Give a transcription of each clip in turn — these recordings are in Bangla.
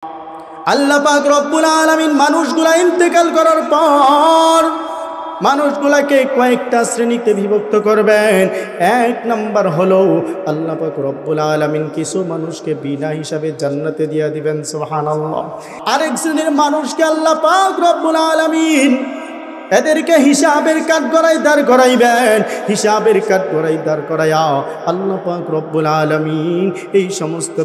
আল্লাহ পাক রব্বুল আলামিন মানুষগুলা ইন্তেকাল করার পর মানুষগুলাকে কয়েকটা শ্রেণীতে বিভক্ত করবেন। এক নাম্বার হলো আল্লাহ পাক রব্বুল আলামিন কিছু মানুষকে বিনা হিসাবে জান্নাতে দিয়ে দিবেন, সুবহানাল্লাহ। আরেক শ্রেণীর মানুষকে আল্লাহ পাক রব্বুল আলামিন এদেরকে হিসাবের কাঠগড়ায় দাঁড় করাইবেন। হিসাবের কাঠগড়ায় দাঁড় করাইয়া আল্লাহ পাক রব্বুল আলামিন এই সমস্ত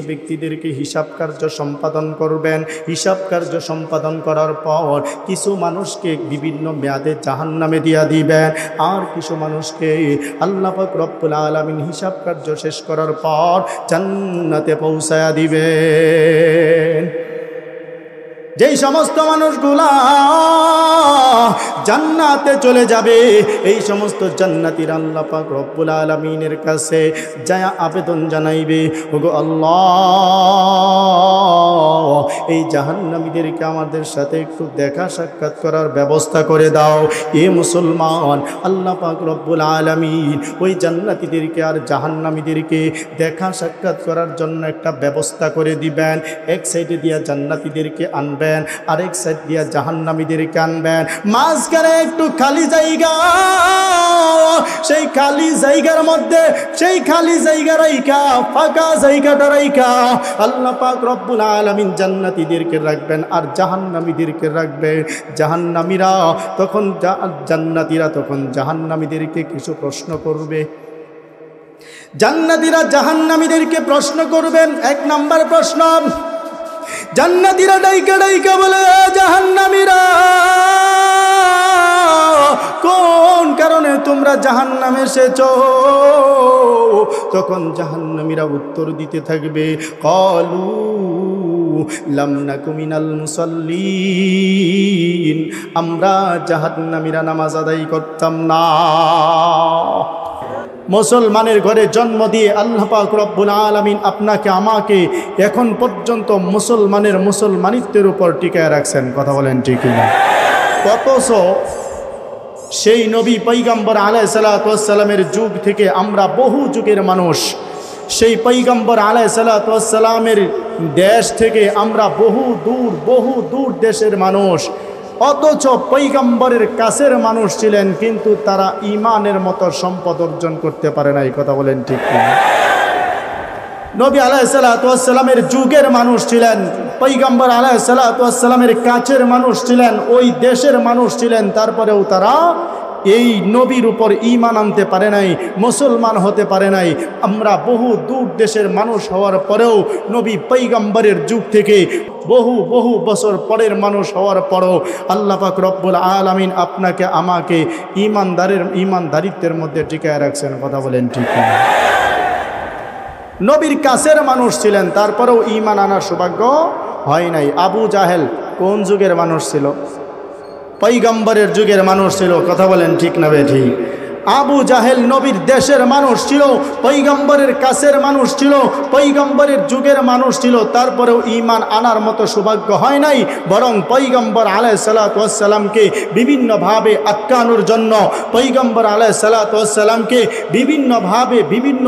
ব্যক্তিদেরকে হিসাব কার্য সম্পাদন করবেন। হিসাব কার্য সম্পাদন করার পর কিছু মানুষকে বিভিন্ন মেয়াদে জাহান্নামে দিয়া দিবেন, আর কিছু মানুষকে আল্লাহ পাক রব্বুল আলামিন হিসাব কার্য শেষ করার পর জান্নাতে পৌঁছায়া দিবেন। যেই সমস্ত মানুষগুলা জান্নাতে চলে যাবে, এই সমস্ত জান্নাতীরা আল্লাহ পাক রব্বুল আলামিনের কাছে যায় আবেদন জানাইবে, ওগো আল্লাহ, এই জাহান্নামীদেরকে আমাদের সাথে একটু দেখা সাক্ষাৎ করার ব্যবস্থা করে দাও। এ মুসলমান, আল্লাহ পাক রব্বুল আলামিন ওই জান্নাতীদেরকে আর জাহান্নামীদেরকে দেখা সাক্ষাৎ করার জন্য একটা ব্যবস্থা করে দিবেন। এক সাইডে দিয়া জান্নাতীদেরকে আনবেন, আরেক সাইড দিয়া জাহান্নামীদেরকে আনবেন। মাঝখানে একটু খালি জায়গা, সেই খালি জায়গার মধ্যে সেই খালি জায়গা রাইখা, ফাঁকা জায়গাটা রাইখা আল্লাহ পাক রব্বুল আলামিন জান্নাতীদেরকে রাখবেন আর জাহান্নামীদেরকে রাখবেন। জাহান্নামীরা তখন জান্নাতীরা তখন জাহান্নামীদেরকে কিছু প্রশ্ন করবে। জান্নাতীরা জাহান্নামীদেরকে প্রশ্ন করবেন। এক নাম্বার প্রশ্ন, জান্নাতীরা ডাইকা ডাইকা বলে, জাহান্নামীরা কোন কারণে তোমরা জাহান্নামে এসেছো? তখন জাহান্নামীরা উত্তর দিতে থাকবে, ক্বালু লাম নাকু মিনাল মুসাল্লিন, আমরা জাহান্নামীরা নামাজ আদায় করতাম না। মুসলমানের ঘরে জন্ম দিয়ে আল্লাহ পাক রব্বুল আলামিন আপনাকে আমাকে এখন পর্যন্ত মুসলমানিত্বের উপর টিকায় রাখছেন। কথা বলেন ঠিক না? অথচ সেই নবী পয়গম্বর আলাইহিস সালাতু ওয়াস সালামের যুগ থেকে আমরা বহু যুগের মানুষ, সেই পয়গম্বর আলাইহিস সালাতু ওয়াস সালামের দেশ থেকে আমরা বহু দূর দেশের মানুষ, অথচ পয়গম্বরের কাছের মানুষ ছিলেন, কিন্তু তারা ঈমানের মতো সম্পদ অর্জন করতে পারে নাই। কথা বলেন ঠিক না? নবী আলাইহিস সালাতু ওয়াস সালামের যুগের মানুষ ছিলেন, পয়গম্বর আলাইহিস সালাতু ওয়াস সালামের কাছের মানুষ ছিলেন, ওই দেশের মানুষ ছিলেন, তারপরেও তারা এই নবীর উপর ঈমান আনতে পারে নাই, মুসলমান হতে পারে নাই। আমরা বহু দূর দেশের মানুষ হওয়ার পরেও, নবী পয়গম্বরের যুগ থেকে বহু বছর পরের মানুষ হওয়ার পরও আল্লাহ পাক রব্বুল আলামিন আপনাকে আমাকে ঈমানদারিত্বের মধ্যে টিকায় রাখছেন। কথা বলেন ঠিক না? নবীর কাছের মানুষ ছিলেন, তারপরেও ঈমান আনার সৌভাগ্য হয় নাই। আবু জাহেল কোন যুগের মানুষ ছিল? পয়গম্বরের যুগের মানুষ ছিল। কথা বলেন ঠিক না বেঠিক? আবু জাহেল নবীর দেশের মানুষ ছিল, পয়গম্বরের কাছের মানুষ ছিল, পয়গম্বরের যুগের মানুষ ছিল, তারপরেও ঈমান আনার মতো সৌভাগ্য হয় নাই। বরং পয়গম্বর আলাইহিস সালাতু ওয়াস সালামকে বিভিন্নভাবে আটকানোর জন্য পয়গম্বর আলাইহিস সালাতু ওয়াস সালামকে বিভিন্নভাবে বিভিন্ন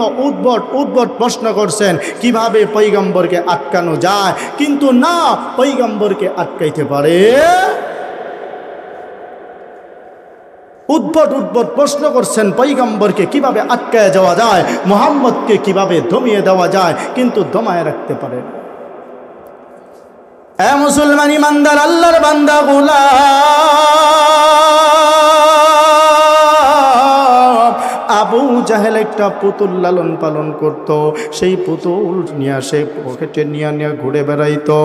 উদ্ভট প্রশ্ন করছেন, কিভাবে পয়গম্বরকে আটকানো যায়, কিন্তু না, পয়গম্বরকে আটকাইতে পারে। উদ্ভট প্রশ্ন করছেন, পয়গম্বরকে কিভাবে আটকায় যাওয়া যায়, মুহাম্মদকে কিভাবে দমিয়ে দেওয়া যায়, কিন্তু দমায় রাখতে পারে। এ মুসলমান ইমানদার আল্লাহর বান্দা গোলাম, আবু জাহেল একটা পুতুল লালন পালন করত, সেই পুতুল নিয়ে সে পকেটে নিয়ে ঘুরে বেড়াইতো।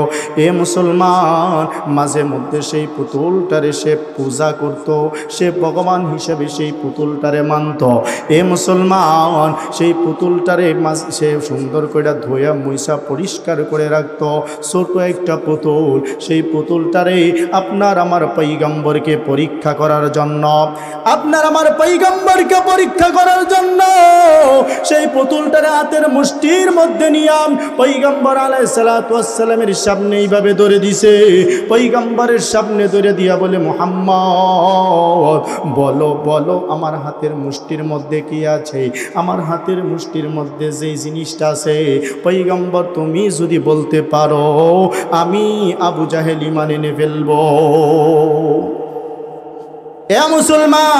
এ মুসলমান, মাঝে মধ্যে সেই পুতুলটারে সে পূজা করত, সে ভগবান হিসেবে সেই পুতুলটারে মানত। এ মুসলমান, সেই পুতুলটারে সে সুন্দর করে ধোয়া মুইসা পরিষ্কার করে রাখত। ছোট একটা পুতুল, সেই পুতুলটারে আপনার আমার পয়গম্বরকে পরীক্ষা করার জন্য, আপনার আমার পয়গম্বরকে পরীক্ষা করার জন্য জন্য সেই পুতুলটার হাতের মুষ্টির মধ্যে নিয়াম পয়গম্বর আলাইহিস সালাতু ওয়াস সালামের সামনে এইভাবে ধরে দিছে। পয়গম্বরের সামনে ধরে দিয়া বলে, মুহাম্মদ বলো বলো আমার হাতের মুষ্টির মধ্যে কি আছে? আমার হাতের মুষ্টির মধ্যে যেই জিনিসটা আছে পয়গম্বর তুমি যদি বলতে পারো আমি আবু জাহেল ঈমান এনে ফেলবো। এ মুসলমান,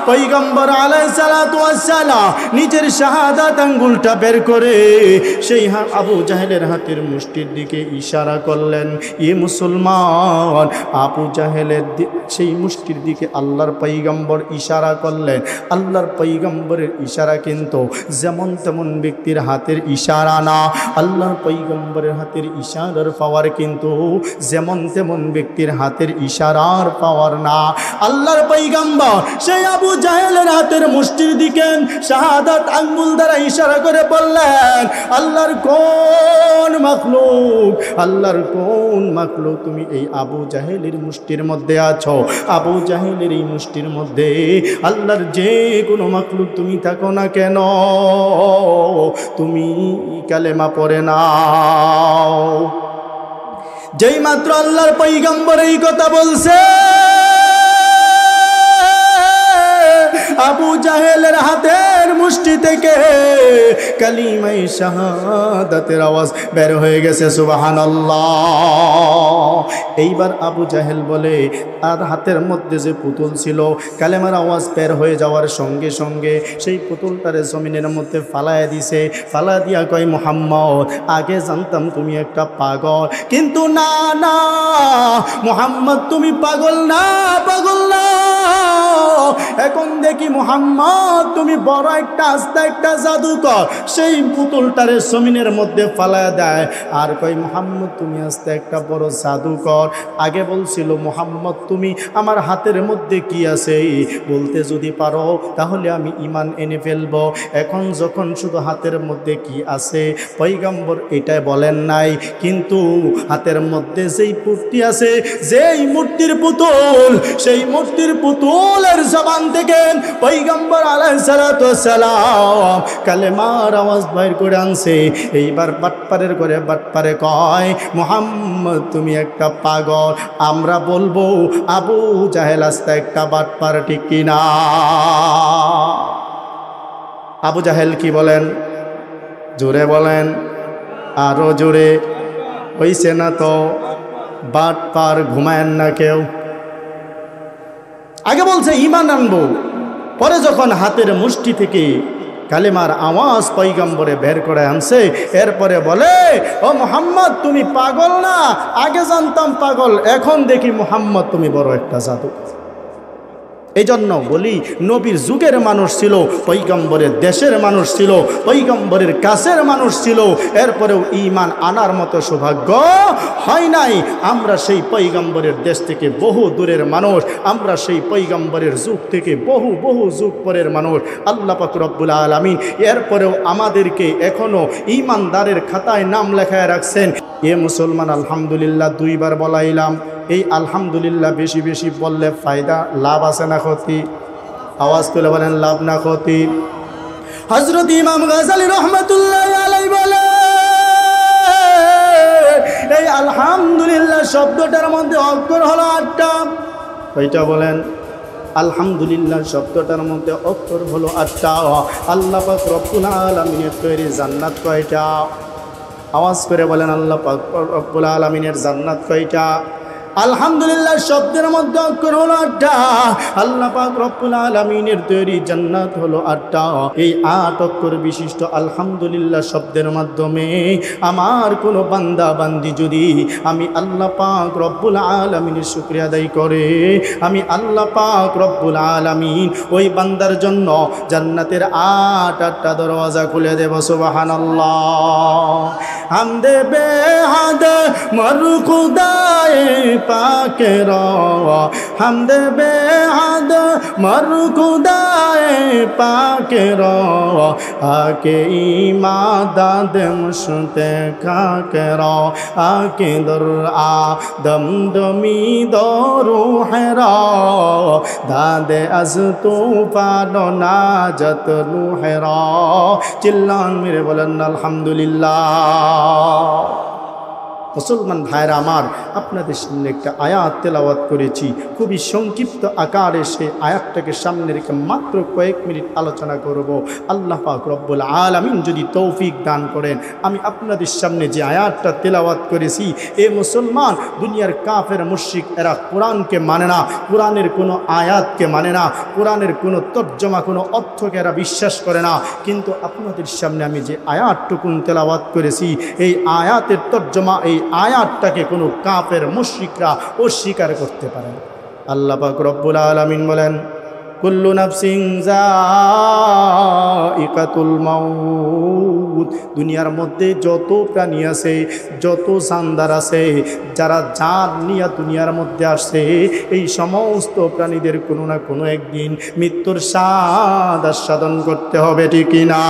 পয়গম্বর আলাইহিস সালাতু ওয়াস সালাম নিজের শাহাদাত আঙ্গুলটা বের করে সেই আবু জাহেলের হাতের মুষ্টির দিকে ইশারা করলেন। এ মুসলমান, আবু জাহেলের সেই মুষ্টির দিকে আল্লাহর পয়গম্বর ইশারা করলেন। আল্লাহর পয়গম্বরের ইশারা কিন্তু যেমন তেমন ব্যক্তির হাতের ইশারা না। আল্লাহর পয়গম্বরের হাতের ইশারার পাওয়ার কিন্তু যেমন তেমন ব্যক্তির হাতের ইশারার পাওয়ার না। আল্লাহর পয়গম্বর সেই আবু জাহেলের হাতের মুষ্টির দিকে শাহাদাত আঙ্গুল দ্বারা ইশারা করে বললেন, আল্লাহর কোন মাখলুক, আল্লাহর কোন মাখলুক তুমি এই আবু জাহেলের মুষ্টির মধ্যে আছো? আবু জাহেলের এই মুষ্টির মধ্যে আল্লাহর যে কোনো মাখলুক তুমি থাকো না কেন, তুমি কালেমা পড়ে নাও। যেই মাত্র আল্লাহর পয়গম্বর এই কথা বলছে, আবু জাহেলের হাতের মুষ্টি থেকে কালিমায়ে শাহাদাতের আওয়াজ বের হয়ে গেছে। সুবহানাল্লাহ। এইবার আবু জাহেল বলে, আর হাতের মধ্যে যে পুতুল ছিল কালেমার আওয়াজ বের হয়ে যাওয়ার সঙ্গে সঙ্গে সেই পুতুলটারে জমিনের মধ্যে ফালায় দিছে। ফালা দিয়া কয়, মুহাম্মদ আগে জানতাম তুমি একটা পাগল, কিন্তু না না মুহাম্মদ তুমি পাগল না, পাগল না। এখন দেখি মুহাম্মদ তুমি বড় একটা আস্তা একটা জাদুকর। সেই পুতুলটারে জমিনের মধ্যে ফালায় দেয় আর কই, মুহাম্মদ তুমি আস্তা একটা বড় জাদুকর। আগে বলছিল মুহাম্মদ তুমি আমার হাতের মধ্যে কি আছে বলতে যদি পারো তাহলে আমি ঈমান এনে ফেলবো। এখন যখন শুধু হাতের মধ্যে কি আছে পয়গম্বর এটাই বলেন নাই, কিন্তু হাতের মধ্যে যেই মূর্তি আছে, যেই মূর্তির পুতুল, সেই মূর্তির পুতুলের জবান থেকে পয়গম্বর আলাইহিস সালাতু ওয়াস সালাম কালেমার আওয়াজ বাইর করে আনছে। এইবার বাটপারের করে বাটপারে কয়, মুহাম্মদ তুমি একটা পাগল। আমরা বলবো আবু জাহেল আস্তা একটা বাটপার, ঠিক কিনা? আবু জাহেল কি বলেন? জোরে বলেন, আরো জোরে। হইছে না তো? বাটপার ঘুমায়েন না কেউ। আগে বলছে ঈমান আনবো, পরে যখন হাতের মুষ্টি থেকে কালেমার আওয়াজ পয়গম্বরে বের করে আনছে, এরপরে বলে, ও মুহাম্মদ তুমি পাগল না, আগে জানতাম পাগল, এখন দেখি মুহাম্মদ তুমি বড় একটা জাদু। এই জন্য বলি নবীর যুগের মানুষ ছিল, পয়গম্বরের দেশের মানুষ ছিল, পয়গম্বরের কাছের মানুষ ছিল, এরপরেও ঈমান আনার মতো সৌভাগ্য হয় নাই। আমরা সেই পয়গম্বরের দেশ থেকে বহু দূরের মানুষ, আমরা সেই পয়গম্বরের যুগ থেকে বহু বহু যুগ পরের মানুষ। আল্লাহ পাক রব্বুল আলামিন এরপরেও আমাদেরকে এখনো ঈমানদারের খাতায় নাম লেখায় রাখছেন। এ মুসলমান, আলহামদুলিল্লাহ দুইবার বলাইলাম। এই আলহামদুলিল্লাহ বেশি বেশি বললে ফায়দা, লাভ আছে না ক্ষতি? আওয়াজ তুলে বলেন, লাভ না ক্ষতি? হযরত ইমাম গাযালী রাহমাতুল্লাহি আলাইহি বলে, এই আলহামদুলিল্লাহ শব্দটার মধ্যে অক্ষর হলো 8টা। কয়টা বলেন? আলহামদুলিল্লাহ শব্দটার মধ্যে অক্ষর হলো 8টা। আল্লাহ পাক রব্বুল আলামিনের তৈরি জান্নাত কয়টা? আওয়াজ করে বলেন, আল্লাহ পাক রব্বুল আলামিনের জান্নাত কয়টা? আলহামদুলিল্লাহ শব্দের মধ্যে অক্ষর হলো 8টা। আল্লাহ পাক রব্বুল আলামিনের তৈরি জান্নাত হলো 8টা। এই 8 অক্ষর বিশিষ্ট আলহামদুলিল্লাহ শব্দের মাধ্যমে আমার কোনো বান্দা বান্দি যদি আমি আল্লাহ পাক রব্বুল আলামিনের শুকরিয়া আদায় করে, আমি আল্লাহ পাক রব্বুল আলামিন ওই বান্দার জন্য জান্নাতের 8টা দরওয়াজা খুলে দেব। সুবহানাল্লাহ। হামদে বেহাদ মর খুদায়ে পাকের হামদ বেহাদ মর খুদায়ে পাকের আকে ইমাদাদ মুশতে খাকের আকে দর আদম দমি দরুহেরা দাদে আজ তুফান নাজত রুহেরা চিল্লান মেরে বলেন আলহামদুলিল্লাহ। মুসলমান ভাইরা আমার, আপনাদের সামনে একটা আয়াত তেলাওয়াত করেছি, খুবই সংক্ষিপ্ত আকারে সেই আয়াতটাকে সামনে রেখে মাত্র কয়েক মিনিট আলোচনা করব। আল্লাহ পাক রব্বুল আলামিন যদি তৌফিক দান করেন, আমি আপনাদের সামনে যে আয়াতটা তেলাওয়াত করেছি, এ মুসলমান দুনিয়ার কাফের মুশরিক এরা কোরআনকে মানে না, কোরআনের কোনো আয়াতকে মানে না, কোরআনের কোনো তর্জমা কোনো অর্থকে এরা বিশ্বাস করে না। কিন্তু আপনাদের সামনে আমি যে আয়াতটুকুন তেলাওয়াত করেছি, এই আয়াতের তর্জমা, এই আয়াতটাকে কোনো কাফের মুশরিকরা অস্বীকার করতে পারে। আল্লাহ পাক রব্বুল আলামিন বলেন, কুল্লু নাফসিন যায়িকাতুল মাউত। দুনিয়ার মধ্যে যত প্রাণী আছে, যত জানদার আছে, যারা জান নিয়ে দুনিয়ার মধ্যে আসছে, এই সমস্ত প্রাণীদের কোনো না কোনো একদিন মৃত্যুর স্বাদ আস্বাদন করতে হবে, ঠিক না?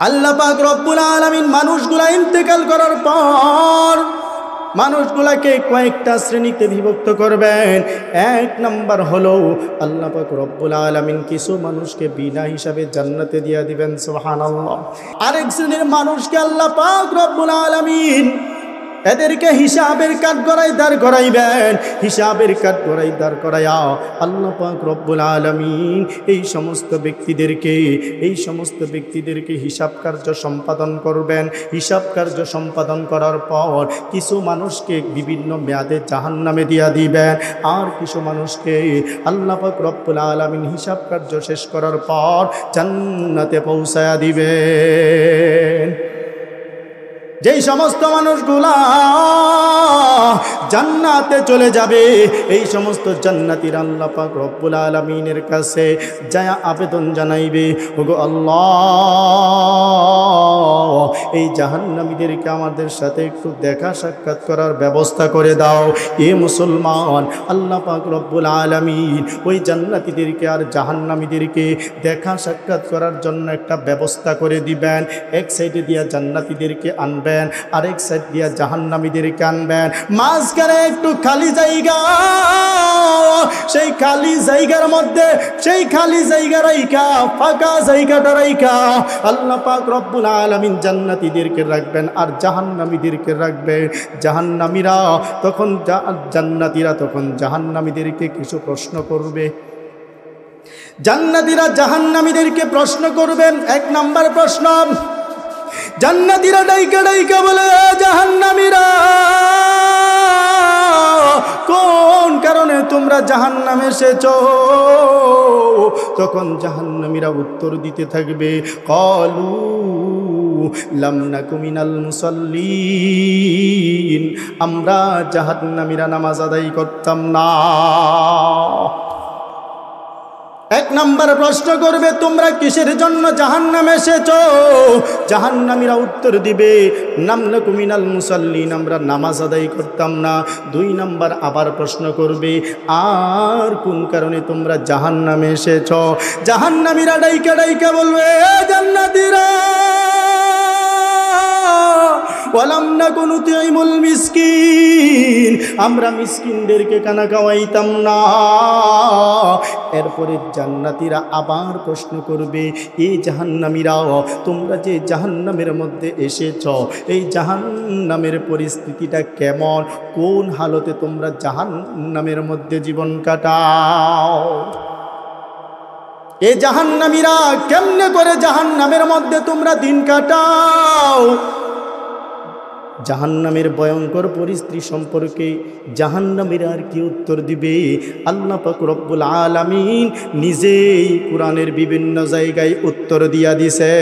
আল্লাহ পাক রব্বুল আলামিন মানুষগুলা ইন্তেকাল করার পর মানুষগুলাকে কয়েকটা শ্রেণীতে বিভক্ত করবেন। এক নাম্বার হলো আল্লাহ পাক রব্বুল আলামিন কিছু মানুষকে বিনা হিসাবে জান্নাতে দিয়ে দিবেন, সুবহানাল্লাহ। আরেক শ্রেণীর মানুষকে আল্লাহ পাক রব্বুল আলামিন এদেরকে হিসাবের কাঠগড়ায় দাঁড় করাইবেন। হিসাবের কাঠগড়ায় দাঁড় করাইয়া আল্লাহ পাক রব্বুল আলামিন এই সমস্ত ব্যক্তিদেরকে হিসাব কার্য সম্পাদন করবেন। হিসাব কার্য সম্পাদন করার পর কিছু মানুষকে বিভিন্ন মেয়াদে জাহান্নামে দিয়া দিবেন, আর কিছু মানুষকে আল্লাহ পাক রব্বুল আলামিন হিসাব কার্য শেষ করার পর জান্নাতে পৌঁছায়া দিবেন। যেই সমস্ত মানুষগুলা জান্নাতে চলে যাবে, এই সমস্ত জান্নাতীরা আল্লাহ পাক রব্বুল আলামিনের কাছে যায় আবেদন জানাইবে, ওগো আল্লাহ, এই জাহান্নামীদেরকে আমাদের সাথে একটু দেখা সাক্ষাৎ করার ব্যবস্থা করে দাও। এ মুসলমান, আল্লাহ পাক রব্বুল আলামিন ওই জান্নাতীদেরকে আর জাহান্নামীদেরকে দেখা সাক্ষাৎ করার জন্য একটা ব্যবস্থা করে দিবেন। এক সাইডে দিয়া জান্নাতীদেরকে আনবেন, আরেক সাইড দিয়া জাহান্নামীদেরকে আনবেন। মাঝখানে একটু খালি জায়গা, সেই খালি জায়গার মধ্যে, সেই খালি জায়গা রাইখা, ফাঁকা জায়গাটা রাইখা আল্লাহ পাক রব্বুল আলামিন জান্নাতীদেরকে রাখবেন আর জাহান্নামীদেরকে রাখবেন। জাহান্নামীরা তখন জান্নাতীরা তখন জাহান্নামীদেরকে কিছু প্রশ্ন করবে। জান্নাতীরা জাহান্নামীদেরকে প্রশ্ন করবেন। এক নাম্বার প্রশ্ন, জান্নাতীরা ডাইকা ডাইকা বলে, জাহান্নামীরা কোন কারণে তোমরা জাহান্নামে এসেছো? তখন জাহান্নামীরা উত্তর দিতে থাকবে, ক্বালু লাম নাকু মিনাল মুসাল্লিন, আমরা জাহান্নামীরা নামাজ আদায় করতাম না। এক নাম্বার প্রশ্ন করবে, তোমরা কিসের জন্য জাহান্নামে এসেছো? জাহান্নামীরা উত্তর দিবে, লাম নাকু মিনাল মুসাল্লিন, আমরা নামাজ আদায় করতাম না। দুই নাম্বার আবার প্রশ্ন করবে, আর কোন কারণে তোমরা জাহান্নামে এসেছো? জাহান্নামীরা ডাইকা ডাইকা বলবে, জান্নাতীরা ওয়ালাম নাকু নুতিমুল মিসকিন, আমরা মিসকিনদেরকে খানা খাওয়াইতাম না। এরপরে জান্নাতীরা আবার প্রশ্ন করবে, এই জাহান্নামীরা তোমরা যে জাহান্নামের মধ্যে এসেছ, এই জাহান্নামের পরিস্থিতিটা কেমন? কোন হালতে তোমরা জাহান্নামের মধ্যে জীবন কাটাও? এই জাহান্নামীরা কেমনে করে জাহান্নামের মধ্যে তোমরা দিন কাটাও? জাহান্নামের ভয়ঙ্কর পরিস্থিতি সম্পর্কে জাহান্নামীরা আর কি উত্তর দিবে? আল্লাহ পাক রব্বুল আলামিন নিজেই কোরআনের বিভিন্ন জায়গায় উত্তর দিয়া দিছে।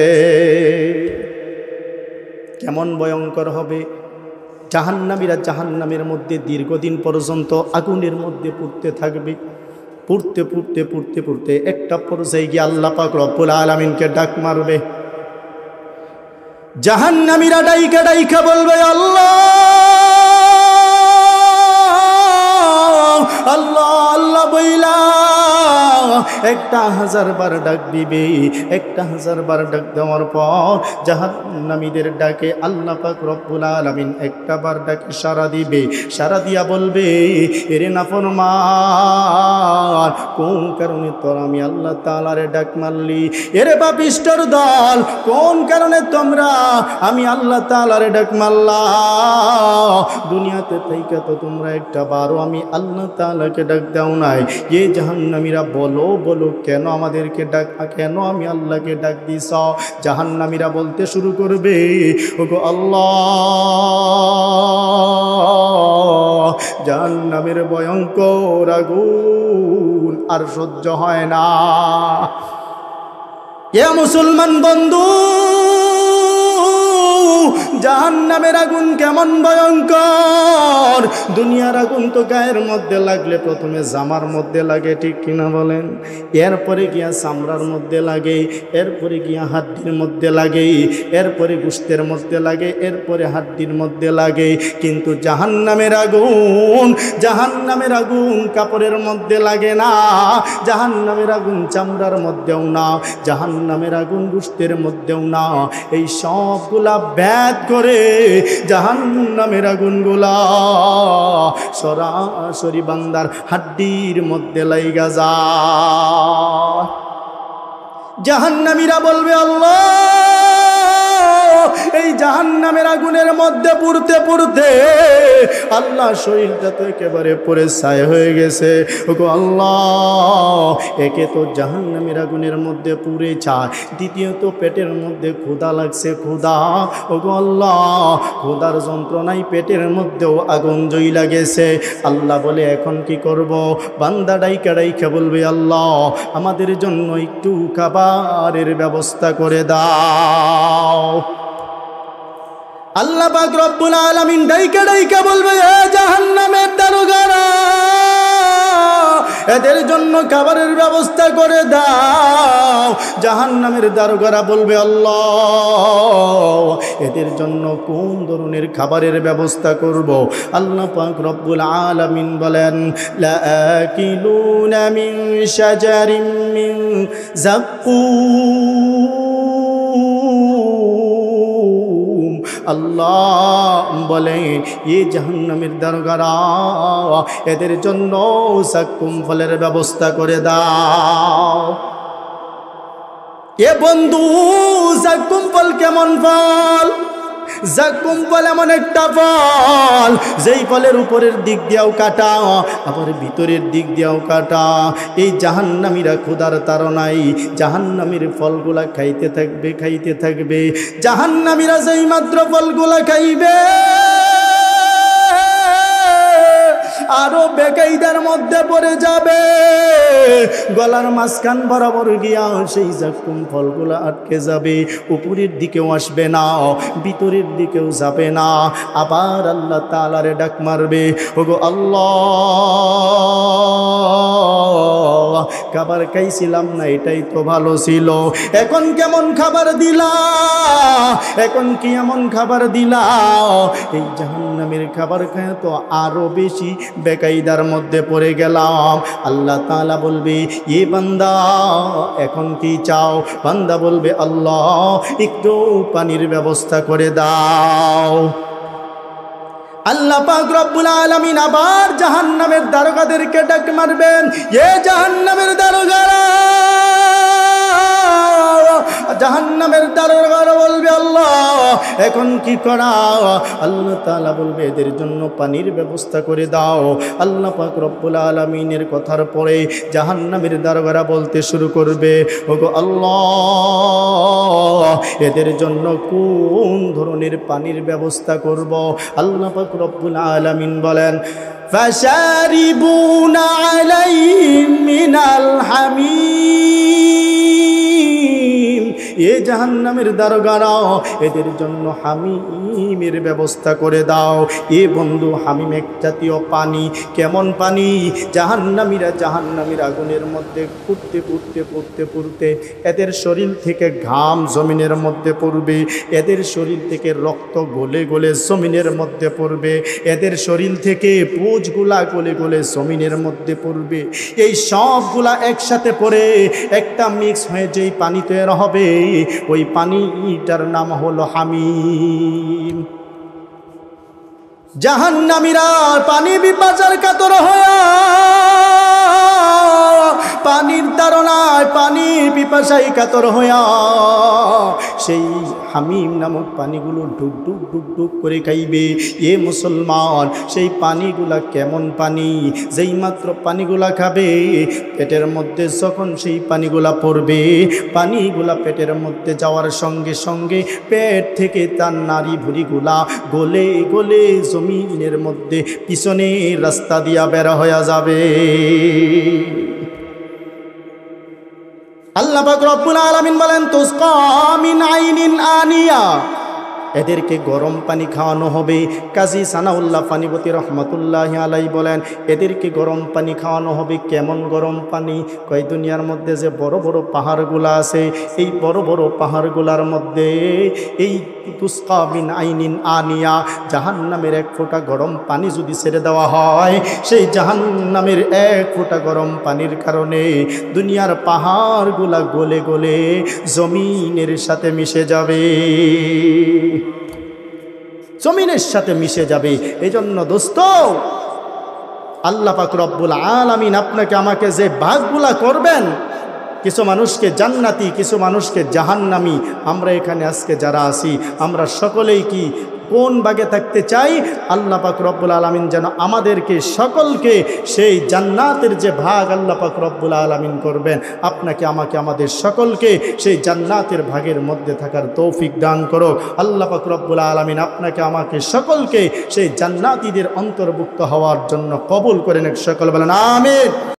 কেমন ভয়ঙ্কর হবে? জাহান্নামীরা জাহান্নামের মধ্যে দীর্ঘদিন পর্যন্ত আগুনের মধ্যে পুড়তে থাকবে। পুড়তে পুড়তে পুড়তে পুড়তে একটা পর্যায়ে গিয়ে আল্লাহ পাক রব্বুল আলামিনকে ডাক মারবে। জাহান্নামীরা ডাইকা ডাইকা বলবে, আল্লাহ আল্লাহ আল্লাহ বইলা 1000 বার ডাক দিবে। 1000 বার ডাক দেওয়ার পর জাহান্নামীদের ডাকে আল্লাহ পাক রব্বুল আলামিন একটা বার ডাকে সাড়া দিবে। সাড়া দিয়া বলবে, এরে নাফরমান, কোন কারণে তোর আমি আল্লাহ তাআলারে ডাক মারলি? এরে পাপিষ্ঠর দল, কোন কারণে তোমরা আমি আল্লাহ তাআলারে ডাক মারলা? দুনিয়াতে থাইকা তো তোমরা একটা বারও আমি আল্লাহ তাআলাকে ডাক দাও নাই। এ জাহান্নামীরা বলো বলো, কেন আমাদেরকে ডাক, কেন আমি আল্লাহকে ডাক দিছ? জাহান্নামীরা বলতে শুরু করবে, ওগো আল্লাহ, জাহান্নামের ভয়ঙ্কর আগুন আর সহ্য হয় না। এ মুসলমান বন্ধু, জাহান্নামের আগুন কেমন ভয়ঙ্কর! দুনিয়ার আগুন তো গায়ের মধ্যে লাগলে প্রথমে জামার মধ্যে লাগে, ঠিক কিনা বলেন? এরপরে গিয়া চামড়ার মধ্যে লাগে, এরপরে গিয়া হাড্ডির মধ্যে লাগে, এরপরে গোশতের মধ্যে লাগে, এরপরে হাড্ডির মধ্যে লাগে। কিন্তু জাহান্নামের আগুন, জাহান্নামের আগুন কাপড়ের মধ্যে লাগে না, জাহান্নামের আগুন চামড়ার মধ্যেও না, জাহান্নামের আগুন গোশতের মধ্যেও না। এই সবগুলা ব্যাদ করে জাহান্নামের আগুনগুলা সরাসরি বান্দার হাড্ডির মধ্যে লাইগা যায়। জাহান্নামীরা বলবে, আল্লাহ, এই জাহান্নামের আগুনের মধ্যে পুড়তে পুড়তে আল্লাহ শরীরটা তো একেবারে পুড়ে ছাই হয়ে গেছে। ওগো আল্লাহ, একে তো জাহান্নামের আগুনের মধ্যে পুড়ে ছাই, দ্বিতীয়ত পেটের মধ্যে ক্ষুধা লাগছে, ক্ষুধা। ওগো আল্লাহ, ক্ষুধার যন্ত্রণায় পেটের মধ্যেও আগুন জ্বলা গেছে। আল্লাহ বলে, এখন কি করব? বান্দা ডাইকা ডাইকা বলবে, আল্লাহ, আমাদের জন্য একটু খাবারের ব্যবস্থা করে দাও। আল্লাহ পাক রব্বুল আলামিন ডাইকা ডাইকা বলবে, এ জাহান্নামের দারোগারা, এদের জন্য খাবারের ব্যবস্থা করে দাও। জাহান্নামের দারোগারা বলবে, আল্লাহ, এদের জন্য কোন ধরনের খাবারের ব্যবস্থা করব? আল্লাহ পাক রব্বুল আলামিন বলেন, লাআকিলুনা মিন শাজারিন মিন যাক্কুম। আল্লাহ বলেন, এ জাহান্নামের দারোগারা, এদের জন্য যাক্কুম ফলের ব্যবস্থা করে দাও। এ বন্ধু, যাক্কুম ফল কেমন ফল? যাক্কুম ফল এমন একটা ফল, যেই ফলের উপরের দিক দিয়েও কাটা, আবার ভিতরের দিক দিয়েও কাটা। এই জাহান্নামীরা ক্ষুধার তাড়নায় জাহান্নামীর ফলগুলা খাইতে থাকবে, খাইতে থাকবে। জাহান্নামীরা যেই মাত্র ফলগুলা খাইবে, আরো বেকায়দার মধ্যে পড়ে যাবে। গলার মাঝখান বরাবর গিয়া সেই যাক্কুম ফলগুলো আটকে যাবে, উপরের দিকেও আসবে না, ভিতরের দিকেও যাবে না। আবার আল্লাহ তাআলারে ডাক মারবে, ওগো আল্লাহ, খাবার খাইছিলাম না, এটাই তো ভালো ছিল, এখন কেমন খাবার দিলা? এখন কি এমন খাবার দিলা? এই জাহান্নামের খাবার খায় তো আরো বেশি বেকায়দার মধ্যে পড়ে গেলাম। আল্লাহ তাআলা বলবে, এ বান্দা, এখন কি চাও? বান্দা বলবে, আল্লাহ, একটু পানির ব্যবস্থা করে দাও। আল্লাহ পাক রব্বুল আলামিন আবার জাহান্নামের দারোগাদেরকে ডাক মারবেন, এ জাহান্নামের দারোগারা, জাহান্নামের দারোগারা বলবে, আল্লাহ, এখন কি করা? আল্লাহ তাআলা বলবে, এদের জন্য পানির ব্যবস্থা করে দাও। আল্লাহ পাক রব্বুল আলামিনের কথার পরে জাহান্নামের দারোগারা বলতে শুরু করবে, ওগো আল্লাহ, এদের জন্য কোন ধরনের পানির ব্যবস্থা করব? আল্লাহ পাক রব্বুল আলামিন বলেন, ফাশারিবুনা আলাইহি মিনাল হামিম। এ জাহান্নামের দারোগারা এদের জন্য হামিমের ব্যবস্থা করে দাও। এ বন্ধু, হামিম এক জাতীয় পানি। কেমন পানি? জাহান্নামীর আগুনের মধ্যে পুড়তে পুড়তে পুড়তে পুড়তে এদের শরীর থেকে ঘাম জমিনের মধ্যে পড়বে, এদের শরীর থেকে রক্ত গলে গলে জমিনের মধ্যে পড়বে, এদের শরীর থেকে পুঁজগুলা গলে গলে জমিনের মধ্যে পড়বে। এই সবগুলা একসাথে পড়ে একটা মিক্স হয়ে যেই পানি তৈরি হবে, ওই পানিটার নাম হলো হামিম। জাহান্নামীরা পানি পিপাসার কাতর হয়া, পানির তাড়নায় পানি পিপাসায় কাতর হয়া সেই হামিম নামক পানিগুলো ডুব ডুব ডুব ডুব করে খাইবে। এ মুসলমান, সেই পানিগুলা কেমন পানি? যেই মাত্র পানিগুলা খাবে, পেটের মধ্যে যখন সেই পানিগুলা পড়বে, পানিগুলা পেটের মধ্যে যাওয়ার সঙ্গে সঙ্গে পেট থেকে তার নাড়ি ভুঁড়িগুলা গলে গলে জমিনের মধ্যে পিছনে রাস্তা দিয়া বের হয়ে যাবে। আল্লাহ পাক রব্বুল আলামিন বলেন, তুসকা মিন আইনিন আনিয়া, এদেরকে গরম পানি খাওয়ানো হবে। কাজী সানাউল্লাহ ফানিপতি রহমতুল্লাহি আলাইহি বলেন, এদেরকে গরম পানি খাওয়ানো হবে। কেমন গরম পানি? কয় দুনিয়ার মধ্যে যে বড় বড় পাহাড়গুলো আছে, এই বড় বড় পাহাড়গুলার মধ্যে এই তুসকা মিন আইনিন আনিয়া, জাহান্নামের এক ফোঁটা গরম পানি যদি ছেড়ে দেওয়া হয়, সেই জাহান্নামের এক ফোঁটা গরম পানির কারণে দুনিয়ার পাহাড়গুলা গলে গলে জমিনের সাথে মিশে যাবে, জমিনের সাথে মিশে যাবে। এই জন্য দোস্ত, আল্লাহ পাক রব্বুল আলামিন আপনাকে আমাকে যে ভাগগুলা করবেন, কিছু মানুষকে জান্নাতি, কিছু মানুষকে জাহান্নামী, আমরা এখানে আজকে যারা আছি, আমরা সকলেই কি কোন ভাগে থাকতে চাই? আল্লাহ পাক রব্বুল আলামিন যেন আমাদেরকে সকলকে সেই জান্নাতের যে ভাগ আল্লাহ পাক রব্বুল আলামিন করবেন, আপনাকে আমাকে আমাদের সকলকে সেই জান্নাতের ভাগের মধ্যে থাকার তৌফিক দান করো। আল্লাহ পাক রব্বুল আলামিন আপনাকে আমাকে সকলকে সেই জান্নাতীদের অন্তর্ভুক্ত হওয়ার জন্য কবুল করেন। সকল বলেন আমিন।